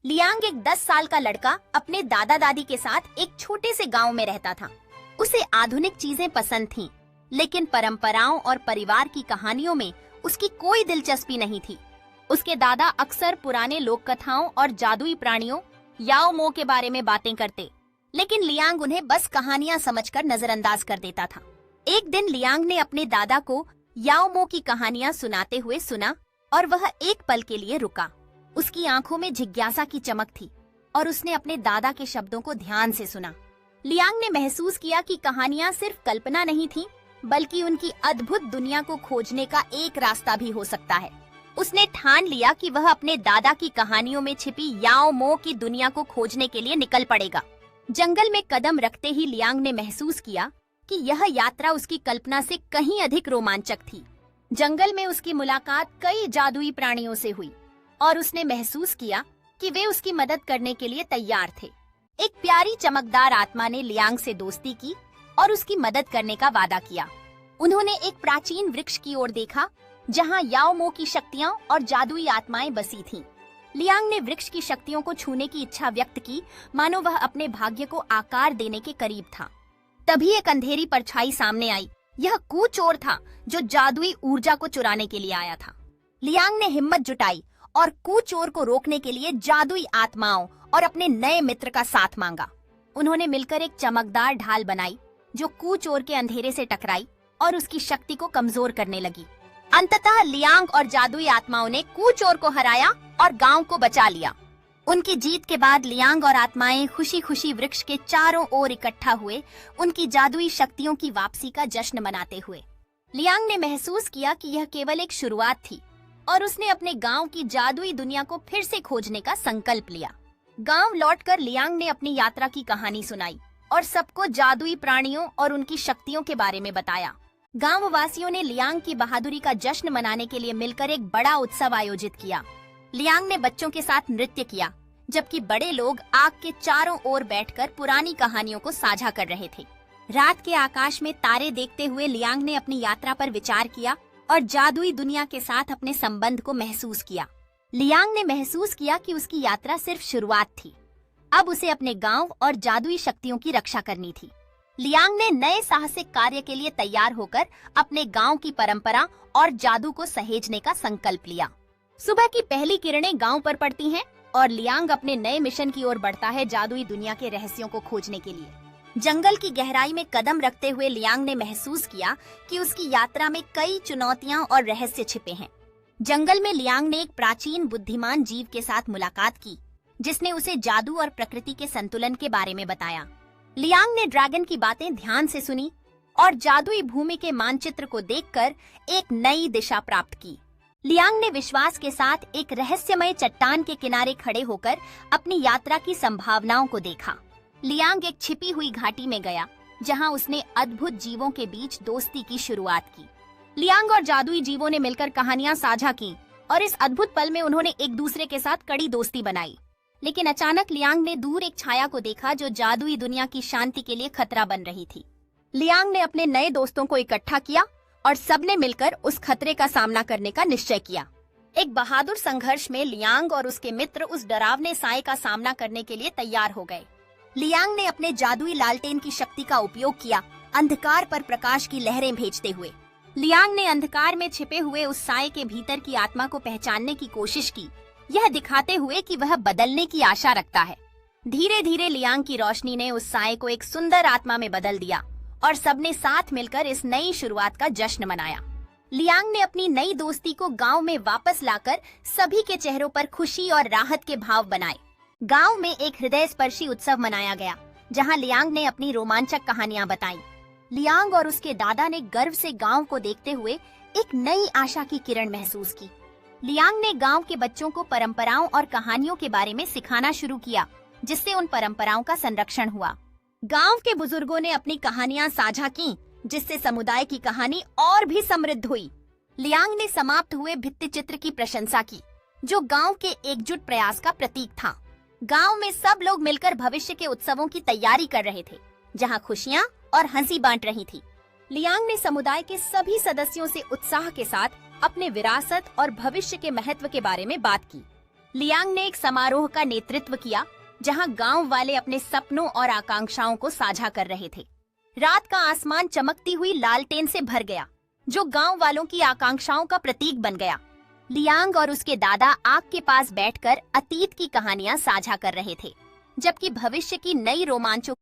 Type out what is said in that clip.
Liang एक 10 साल का लड़का अपने दादा दादी के साथ एक छोटे से गांव में रहता था। उसे आधुनिक चीजें पसंद थीं, लेकिन परंपराओं और परिवार की कहानियों में उसकी कोई दिलचस्पी नहीं थी। उसके दादा अक्सर पुराने लोक कथाओं और जादुई प्राणियों याओ मो के बारे में बातें करते, लेकिन लियांग उन्हें बस कहानियां समझकर नजरअंदाज कर देता था। एक दिन लियांग ने अपने दादा को याओ मो की कहानियां सुनाते हुए सुना और वह एक पल के लिए रुका। उसकी आंखों में जिज्ञासा की चमक थी और उसने अपने दादा के शब्दों को ध्यान से सुना। लियांग ने महसूस किया कि कहानियां सिर्फ कल्पना नहीं थीं, बल्कि उनकी अद्भुत दुनिया को खोजने का एक रास्ता भी हो सकता है। उसने ठान लिया कि वह अपने दादा की कहानियों में छिपी याओ मो की दुनिया को खोजने के लिए निकल पड़ेगा। जंगल में कदम रखते ही लियांग ने महसूस किया कि यह यात्रा उसकी कल्पना से कहीं अधिक रोमांचक थी। जंगल में उसकी मुलाकात कई जादुई प्राणियों से हुई और उसने महसूस किया कि वे उसकी मदद करने के लिए तैयार थे। एक प्यारी चमकदार आत्मा ने लियांग से दोस्ती की और उसकी मदद करने का वादा किया। उन्होंने एक प्राचीन वृक्ष की ओर देखा जहां याओ मो की शक्तियां और जादुई आत्माएं बसी थीं। लियांग ने वृक्ष की शक्तियों को छूने की इच्छा व्यक्त की, मानो वह अपने भाग्य को आकार देने के करीब था। तभी एक अंधेरी परछाई सामने आई। यह कू चोर था जो जादुई ऊर्जा को चुराने के लिए आया था। लियांग ने हिम्मत जुटाई और कू चोर को रोकने के लिए जादुई आत्माओं और अपने नए मित्र का साथ मांगा। उन्होंने मिलकर एक चमकदार ढाल बनाई जो कू चोर के अंधेरे से टकराई और उसकी शक्ति को कमजोर करने लगी। अंततः लियांग और जादुई आत्माओं ने कू चोर को हराया और गांव को बचा लिया। उनकी जीत के बाद लियांग और आत्माएं खुशी खुशी वृक्ष के चारों ओर इकट्ठा हुए, उनकी जादुई शक्तियों की वापसी का जश्न मनाते हुए। लियांग ने महसूस किया कि यह केवल एक शुरुआत थी और उसने अपने गांव की जादुई दुनिया को फिर से खोजने का संकल्प लिया। गांव लौटकर लियांग ने अपनी यात्रा की कहानी सुनाई और सबको जादुई प्राणियों और उनकी शक्तियों के बारे में बताया। गांव वासियों ने लियांग की बहादुरी का जश्न मनाने के लिए मिलकर एक बड़ा उत्सव आयोजित किया। लियांग ने बच्चों के साथ नृत्य किया, जबकि बड़े लोग आग के चारों ओर बैठकर पुरानी कहानियों को साझा कर रहे थे। रात के आकाश में तारे देखते हुए लियांग ने अपनी यात्रा पर विचार किया और जादुई दुनिया के साथ अपने संबंध को महसूस किया। लियांग ने महसूस किया कि उसकी यात्रा सिर्फ शुरुआत थी। अब उसे अपने गांव और जादुई शक्तियों की रक्षा करनी थी। लियांग ने नए साहसिक कार्य के लिए तैयार होकर अपने गांव की परंपरा और जादू को सहेजने का संकल्प लिया। सुबह की पहली किरणें गांव पर पड़ती हैं और लियांग अपने नए मिशन की ओर बढ़ता है, जादुई दुनिया के रहस्यों को खोजने के लिए। जंगल की गहराई में कदम रखते हुए लियांग ने महसूस किया कि उसकी यात्रा में कई चुनौतियां और रहस्य छिपे हैं। जंगल में लियांग ने एक प्राचीन बुद्धिमान जीव के साथ मुलाकात की, जिसने उसे जादू और प्रकृति के संतुलन के बारे में बताया। लियांग ने ड्रैगन की बातें ध्यान से सुनी और जादुई भूमि के मानचित्र को देखकर एक नई दिशा प्राप्त की। लियांग ने विश्वास के साथ एक रहस्यमय चट्टान के किनारे खड़े होकर अपनी यात्रा की संभावनाओं को देखा। लियांग एक छिपी हुई घाटी में गया, जहां उसने अद्भुत जीवों के बीच दोस्ती की शुरुआत की। लियांग और जादुई जीवों ने मिलकर कहानियां साझा की और इस अद्भुत पल में उन्होंने एक दूसरे के साथ कड़ी दोस्ती बनाई। लेकिन अचानक लियांग ने दूर एक छाया को देखा जो जादुई दुनिया की शांति के लिए खतरा बन रही थी। लियांग ने अपने नए दोस्तों को इकट्ठा किया और सबने मिलकर उस खतरे का सामना करने का निश्चय किया। एक बहादुर संघर्ष में लियांग और उसके मित्र उस डरावने साए का सामना करने के लिए तैयार हो गए। लियांग ने अपने जादुई लालटेन की शक्ति का उपयोग किया, अंधकार पर प्रकाश की लहरें भेजते हुए। लियांग ने अंधकार में छिपे हुए उस साए के भीतर की आत्मा को पहचानने की कोशिश की, यह दिखाते हुए कि वह बदलने की आशा रखता है। धीरे धीरे लियांग की रोशनी ने उस साए को एक सुंदर आत्मा में बदल दिया और सबने साथ मिलकर इस नई शुरुआत का जश्न मनाया। लियांग ने अपनी नई दोस्ती को गांव में वापस लाकर सभी के चेहरों पर खुशी और राहत के भाव बनाए। गांव में एक हृदय स्पर्शी उत्सव मनाया गया, जहां लियांग ने अपनी रोमांचक कहानियां बताई। लियांग और उसके दादा ने गर्व से गांव को देखते हुए एक नई आशा की किरण महसूस की। लियांग ने गांव के बच्चों को परंपराओं और कहानियों के बारे में सिखाना शुरू किया, जिससे उन परंपराओं का संरक्षण हुआ। गांव के बुजुर्गों ने अपनी कहानियां साझा की, जिससे समुदाय की कहानी और भी समृद्ध हुई। लियांग ने समाप्त हुए भित्ति चित्र की प्रशंसा की, जो गांव के एकजुट प्रयास का प्रतीक था। गांव में सब लोग मिलकर भविष्य के उत्सवों की तैयारी कर रहे थे, जहां खुशियां और हंसी बांट रही थी। लियांग ने समुदाय के सभी सदस्यों से उत्साह के साथ अपने विरासत और भविष्य के महत्व के बारे में बात की। लियांग ने एक समारोह का नेतृत्व किया जहां गांव वाले अपने सपनों और आकांक्षाओं को साझा कर रहे थे। रात का आसमान चमकती हुई लालटेन से भर गया, जो गांव वालों की आकांक्षाओं का प्रतीक बन गया। लियांग और उसके दादा आग के पास बैठकर अतीत की कहानियां साझा कर रहे थे, जबकि भविष्य की नई रोमांचों